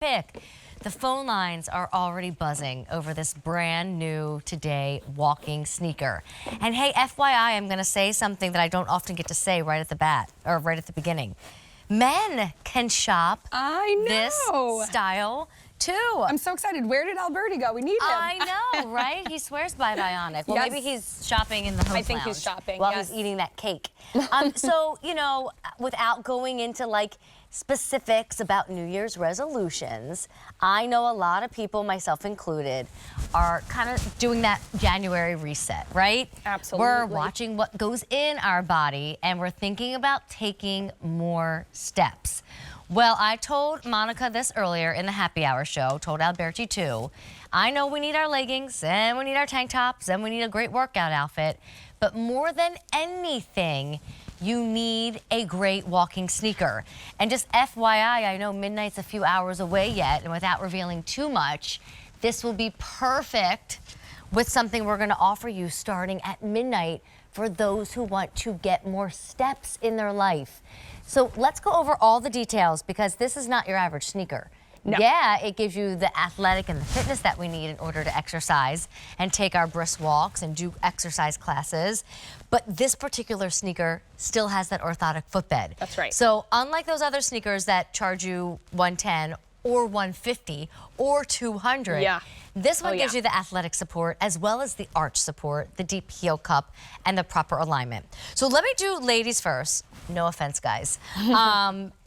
pick. The phone lines are already buzzing over this brand new today walking sneaker. And hey, FYI, I'm going to say something that I don't often get to say right at the bat or right at the beginning. Men can shop this style too. I'm so excited. Where did Alberti go? We need him. I know, right? He swears by Vionic. Well, Yes. maybe he's shopping in the host I think lounge he's shopping, while yes. he's eating that cake. So, you know, without going into like specifics about New Year's resolutions, I know a lot of people, myself included, are kind of doing that January reset, right? Absolutely. We're watching what goes in our body and we're thinking about taking more steps. Well, I told Monica this earlier in the happy hour show, told Alberti too. I know we need our leggings and we need our tank tops and we need a great workout outfit, but more than anything, you need a great walking sneaker. And just FYI, I know midnight's a few hours away yet, and without revealing too much, this will be perfect with something we're gonna offer you starting at midnight for those who want to get more steps in their life. So let's go over all the details because this is not your average sneaker. No. Yeah, it gives you the athletic and the fitness that we need in order to exercise and take our brisk walks and do exercise classes. But this particular sneaker still has that orthotic footbed. That's right. So unlike those other sneakers that charge you $110 or $150 or $200, yeah. This one gives you the athletic support as well as the arch support, the deep heel cup, and the proper alignment. So let me do ladies first. No offense, guys.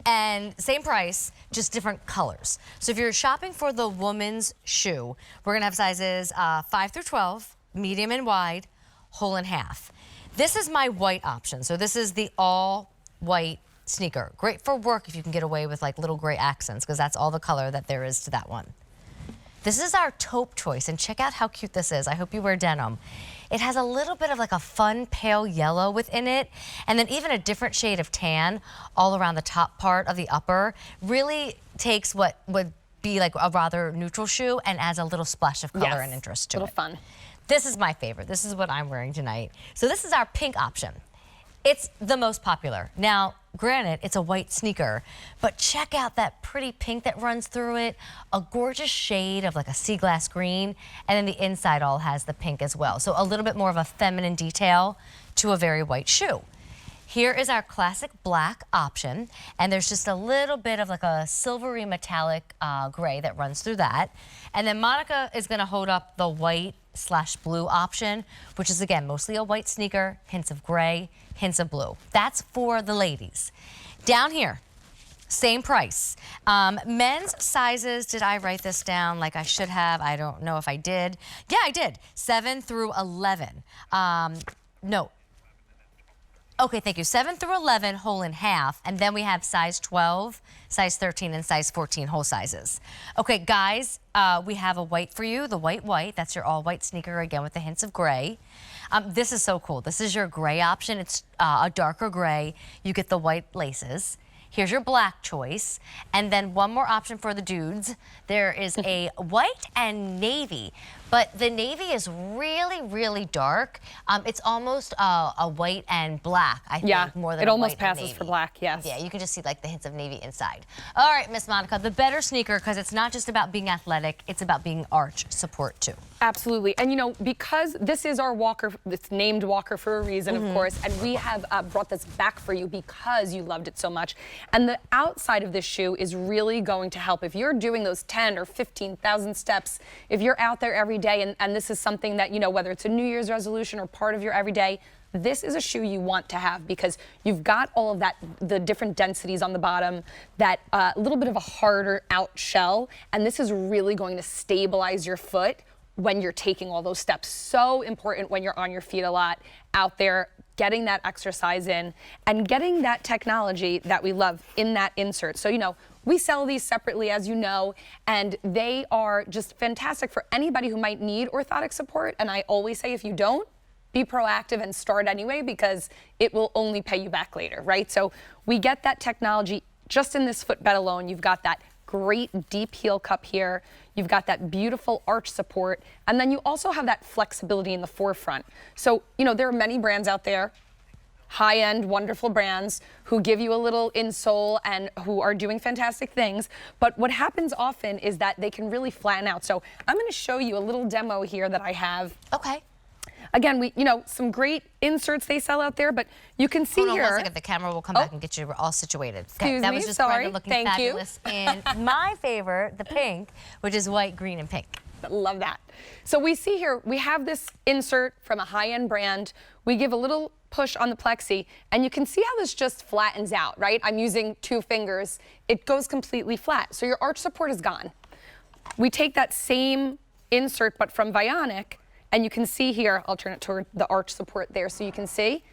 And same price, just different colors. So if you're shopping for the woman's shoe, we're gonna have sizes 5 through 12, medium and wide, whole and half. This is my white option. So this is the all white sneaker. Great for work if you can get away with like little gray accents because that's all the color that there is to that one. This is our taupe choice, and check out how cute this is. I hope you wear denim. It has a little bit of like a fun pale yellow within it, and then even a different shade of tan all around the top part of the upper. Really takes what would be like a rather neutral shoe and adds a little splash of color and interest to it. A little fun. This is my favorite. This is what I'm wearing tonight. So this is our pink option. It's the most popular. Now, granted, it's a white sneaker, but check out that pretty pink that runs through it, a gorgeous shade of like a sea glass green, and then the inside all has the pink as well. So a little bit more of a feminine detail to a very white shoe. Here is our classic black option, and there's just a little bit of like a silvery metallic gray that runs through that. And then Monica is gonna hold up the white/blue option, which is again, mostly a white sneaker, hints of gray, hints of blue. That's for the ladies. Down here, same price. Men's sizes, did I write this down like I should have? I don't know if I did. Yeah, I did, 7 through 11. No. Okay, thank you. 7 through 11, whole and half, and then we have size 12, size 13, and size 14 whole sizes. Okay, guys, we have a white for you, the white. That's your all-white sneaker, again, with the hints of gray. This is so cool. This is your gray option. It's a darker gray. You get the white laces. Here's your black choice. And then one more option for the dudes. There is a white and navy, but the navy is really, really dark. It's almost a white and black, I think, more than it almost white and passes navy. for black, yes. Yeah, you can just see like the hints of navy inside. All right, Miss Monica, the better sneaker, because it's not just about being athletic, it's about being arch support too. Absolutely. And you know, because this is our walker, it's named Walker for a reason, of course, and we have brought this back for you because you loved it so much. And the outside of this shoe is really going to help. If you're doing those 10 or 15,000 steps, if you're out there every day and this is something that, you know, whether it's a New Year's resolution or part of your everyday, this is a shoe you want to have because you've got all of that, the different densities on the bottom, that little bit of a harder out shell, and this is really going to stabilize your foot when you're taking all those steps. So important when you're on your feet a lot, out there, getting that exercise in, and getting that technology that we love in that insert. So, you know, we sell these separately, as you know, and they are just fantastic for anybody who might need orthotic support. And I always say, if you don't, be proactive and start anyway, because it will only pay you back later, right? So we get that technology just in this footbed alone. You've got that great deep heel cup here. You've got that beautiful arch support. And then you also have that flexibility in the forefront. So, you know, there are many brands out there. high-end, wonderful brands who give you a little insole and who are doing fantastic things. But what happens often is that they can really flatten out. So I'm going to show you a little demo here that I have. Okay. Again, some great inserts they sell out there, but you can see Hold on here. 1 second. The camera will come back and get you all situated. Excuse that me, was just sorry. Brenda looking Thank you. fabulous. And my favorite, the pink, which is white, green, and pink. Love that. So we see here, we have this insert from a high-end brand. We give a little push on the plexi, and you can see how this just flattens out, right? I'm using 2 fingers. It goes completely flat. So your arch support is gone. We take that same insert, but from Vionic, and you can see here, I'll turn it toward the arch support there so you can see.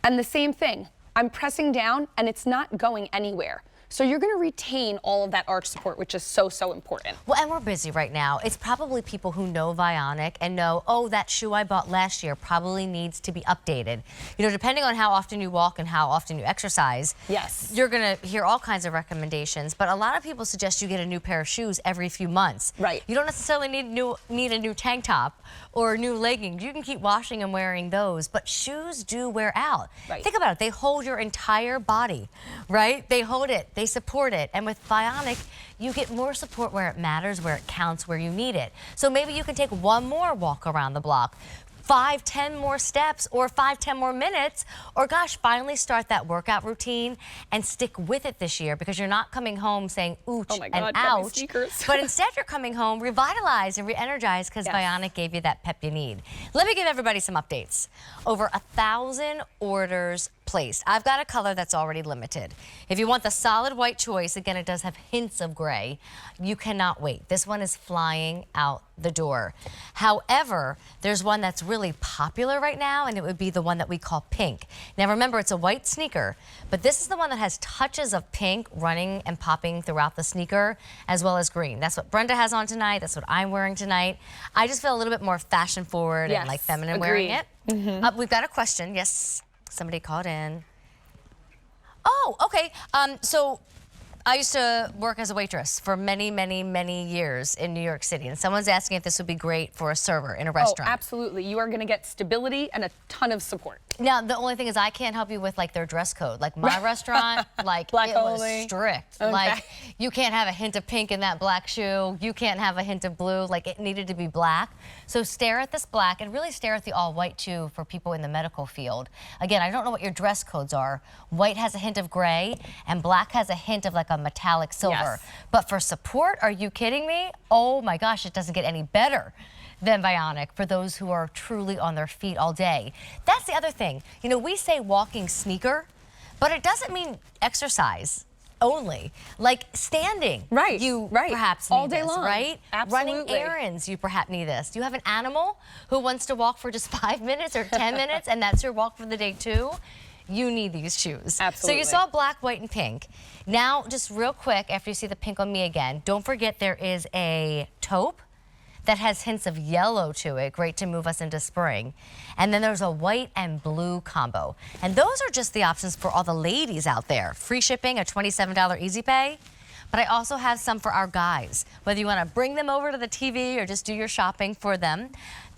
And the same thing, I'm pressing down and it's not going anywhere. So you're going to retain all of that arch support, which is so, so important. Well, and we're busy right now. It's probably people who know Vionic and know, oh, that shoe I bought last year probably needs to be updated. You know, depending on how often you walk and how often you exercise, yes, you're going to hear all kinds of recommendations. But a lot of people suggest you get a new pair of shoes every few months. Right. You don't necessarily need a new tank top or new leggings. You can keep washing and wearing those, but shoes do wear out. Right. Think about it. They hold your entire body, right? They hold it. They support it. And with Vionic, you get more support where it matters, where it counts, where you need it. So maybe you can take one more walk around the block, 5, 10 more steps, or 5, 10 more minutes, or gosh, finally start that workout routine and stick with it this year, because you're not coming home saying ooch oh my God, and got me ouch, sneakers. but instead you're coming home revitalized and re-energized because yes, Vionic gave you that pep you need. Let me give everybody some updates. Over 1,000 orders placed. I've got a color that's already limited. If you want the solid white choice, again, it does have hints of gray. You cannot wait. This one is flying out the door. However, there's one that's really popular right now, and it would be the one that we call pink. Now remember, it's a white sneaker, but this is the one that has touches of pink running and popping throughout the sneaker, as well as green. That's what Brenda has on tonight. That's what I'm wearing tonight. I just feel a little bit more fashion forward yes, and like feminine agreed. wearing it. Mm-hmm. We've got a question. Yes, somebody called in. Oh, okay. So I used to work as a waitress for many, many, many years in New York City, and someone's asking if this would be great for a server in a restaurant. Oh, absolutely. You are going to get stability and a ton of support. Now, the only thing is I can't help you with like their dress code. Like my restaurant, like black it was only. strict. Okay. Like you can't have a hint of pink in that black shoe. You can't have a hint of blue. Like it needed to be black. So stare at this black and really stare at the all white too for people in the medical field. Again, I don't know what your dress codes are. White has a hint of gray and black has a hint of like a metallic silver. Yes. But for support, are you kidding me? Oh my gosh, it doesn't get any better than Vionic for those who are truly on their feet all day. That's the other thing. You know, we say walking sneaker, but it doesn't mean exercise only. Like standing, right? You right. perhaps need all day this, long, right? Absolutely. Running errands, you perhaps need this. You have an animal who wants to walk for just 5 minutes or 10 minutes, and that's your walk for the day too. You need these shoes. Absolutely. So you saw black, white, and pink. Now, just real quick, after you see the pink on me again, don't forget there is a taupe that has hints of yellow to it, great to move us into spring. And then there's a white and blue combo. And those are just the options for all the ladies out there. Free shipping, a $27 easy pay. But I also have some for our guys, whether you want to bring them over to the TV or just do your shopping for them.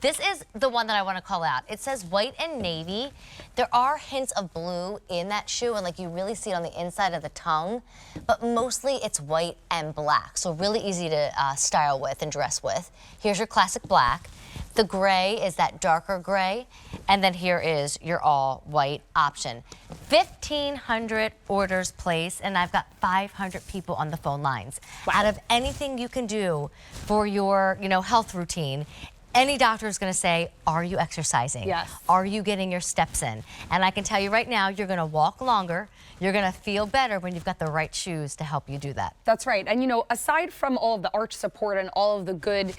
This is the one that I want to call out. It says white and navy. There are hints of blue in that shoe, and like you really see it on the inside of the tongue, but mostly it's white and black. So really easy to style with and dress with. Here's your classic black. The gray is that darker gray, and then here is your all white option. 1,500 orders placed, and I've got 500 people on the phone lines. Wow. Out of anything you can do for your, health routine, any doctor is going to say, are you exercising? Yes. Are you getting your steps in? And I can tell you right now, you're going to walk longer. You're going to feel better when you've got the right shoes to help you do that. That's right. And, aside from all of the arch support and all of the good,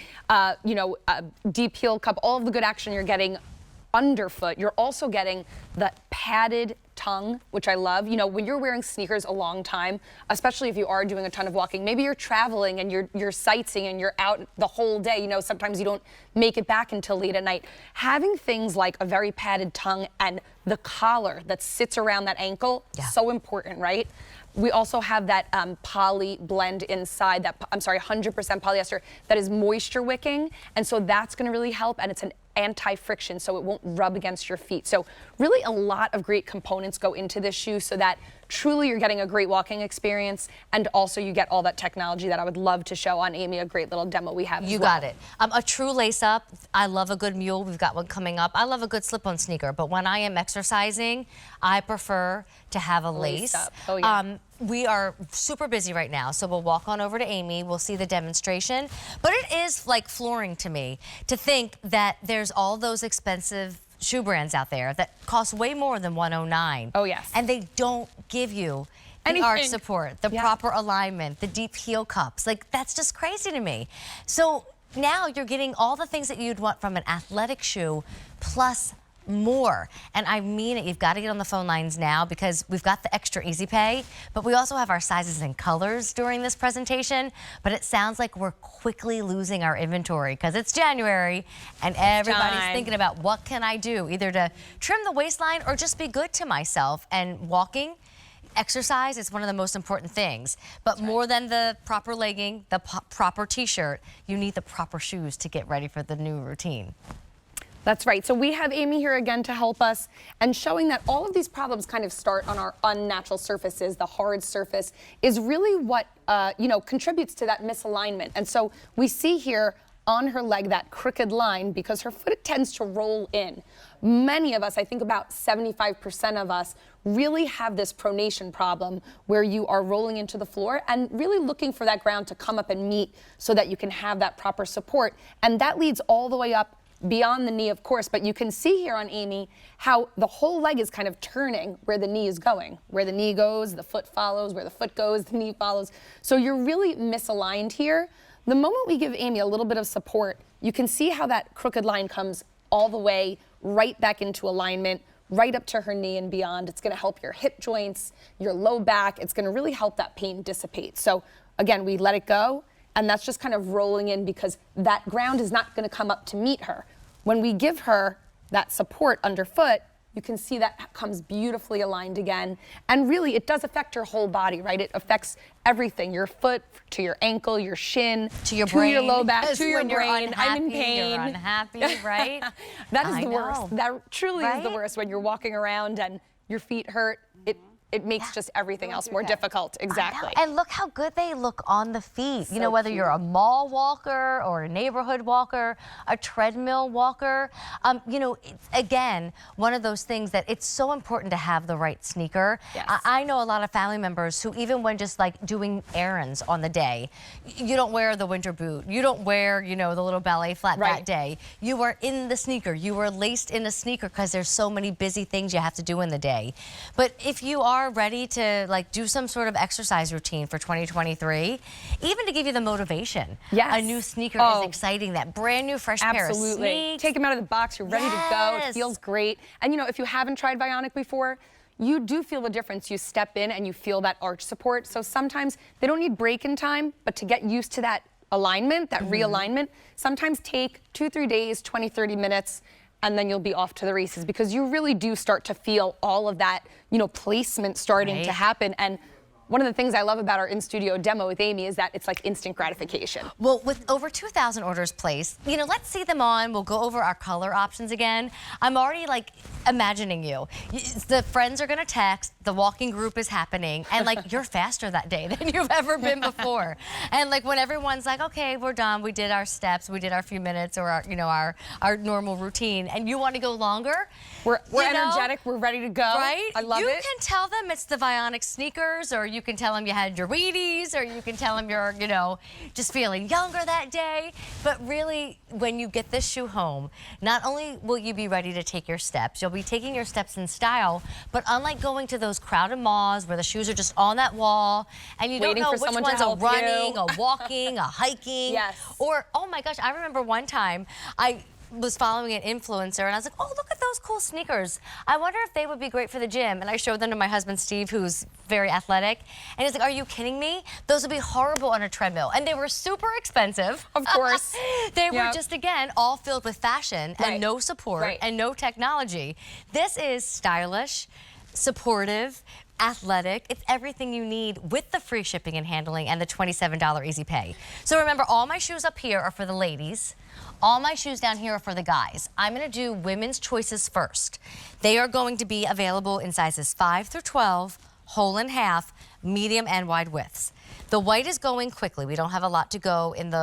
deep heel cup, all of the good action you're getting underfoot, you're also getting the padded tongue, which I love. When you're wearing sneakers a long time, especially if you are doing a ton of walking, maybe you're traveling and you're sightseeing and you're out the whole day. Sometimes you don't make it back until late at night. Having things like a very padded tongue and the collar that sits around that ankle, so important, right? We also have that poly blend inside, 100% polyester that is moisture wicking. And so that's gonna really help. And it's an anti-friction, so it won't rub against your feet. So really a lot of great components go into this shoe so that truly you're getting a great walking experience, and also you get all that technology that I would love to show on Amy, a great little demo we have as well. You got it. A true lace up. I love a good mule. We've got one coming up. I love a good slip-on sneaker, but when I am exercising, I prefer to have a lace. Up. Oh, yeah. We are super busy right now, so we'll walk on over to Amy. We'll see the demonstration. But it is like flooring to me to think that there's all those expensive shoe brands out there that cost way more than $109. Oh, yes. And they don't give you the arch support, the proper alignment, the deep heel cups. Like, that's just crazy to me. So now you're getting all the things that you'd want from an athletic shoe plus more. And I mean it. You've got to get on the phone lines now because we've got the extra easy pay, but we also have our sizes and colors during this presentation. But it sounds like we're quickly losing our inventory because it's January and everybody's thinking about what can I do, either to trim the waistline or just be good to myself. And walking, exercise is one of the most important things. But more than the proper legging, the proper t-shirt, you need the proper shoes to get ready for the new routine. That's right. So we have Amy here again to help us, and showing that all of these problems kind of start on our unnatural surfaces. The hard surface is really what contributes to that misalignment. And so we see here on her leg that crooked line because her foot tends to roll in. Many of us, I think about 75% of us, really have this pronation problem where you are rolling into the floor and really looking for that ground to come up and meet so that you can have that proper support. And that leads all the way up beyond the knee, of course, but you can see here on Amy how the whole leg is kind of turning where the knee is going. Where the knee goes, the foot follows. Where the foot goes, the knee follows. So you're really misaligned here. The moment we give Amy a little bit of support, you can see how that crooked line comes all the way right back into alignment, right up to her knee and beyond. It's going to help your hip joints, your low back. It's going to really help that pain dissipate. So again, we let it go. And that's just kind of rolling in because that ground is not going to come up to meet her. When we give her that support underfoot, you can see that comes beautifully aligned again. And really, it does affect your whole body, right? It affects everything, your foot to your ankle, your shin, to your brain, your low back, to your brain. Unhappy, I'm in pain. You're unhappy, right? That is the worst. That truly is the worst when you're walking around and your feet hurt. It makes just everything else more difficult. Exactly. And look how good they look on the feet. You know, whether you're a mall walker or a neighborhood walker, a treadmill walker, it's, again, one of those things that it's so important to have the right sneaker. Yes. I know a lot of family members who, even when just like doing errands on the day, you don't wear the winter boot. You don't wear, the little ballet flat that day. You are in the sneaker. You are laced in a sneaker because there's so many busy things you have to do in the day. But if you are ready to like do some sort of exercise routine for 2023, even to give you the motivation. Yes. A new sneaker is exciting. That brand new fresh pair of sneaks. Take them out of the box. You're ready to go. It feels great. And if you haven't tried Vionic before, you do feel the difference. You step in and you feel that arch support. So sometimes they don't need break-in time, but to get used to that alignment, that realignment, sometimes take 2-3 days, 20-30 minutes, and then you'll be off to the races because you really do start to feel all of that, placement starting to happen. And one of the things I love about our in-studio demo with Amy is that it's like instant gratification. Well, with over 2,000 orders placed, let's see them on. We'll go over our color options again. I'm already like imagining you. The friends are gonna text, the walking group is happening, and like you're faster that day than you've ever been before. And like when everyone's like, okay, we're done, we did our steps, we did our few minutes or our normal routine, and you want to go longer. We're energetic, we're ready to go. Right? I love it. You can tell them it's the Vionic sneakers, or you can tell them you had your Wheaties, or you can tell them you're, just feeling younger that day. But really, when you get this shoe home, not only will you be ready to take your steps, you'll be taking your steps in style, but unlike going to those crowded malls where the shoes are just on that wall and you don't know which one's a running, a walking, a hiking, or, oh my gosh, I remember one time I was following an influencer and I was like, oh, look at those cool sneakers. I wonder if they would be great for the gym. And I showed them to my husband, Steve, who's very athletic. And he's like, are you kidding me? Those would be horrible on a treadmill. And they were super expensive. Of course. They were just, again, all filled with fashion and no support and no technology. This is stylish, supportive, athletic. It's everything you need with the free shipping and handling and the $27 easy pay. So remember, all my shoes up here are for the ladies. All my shoes down here are for the guys. I'm going to do women's choices first. They are going to be available in sizes 5 through 12, whole and half, medium and wide widths. The white is going quickly. We don't have a lot to go in the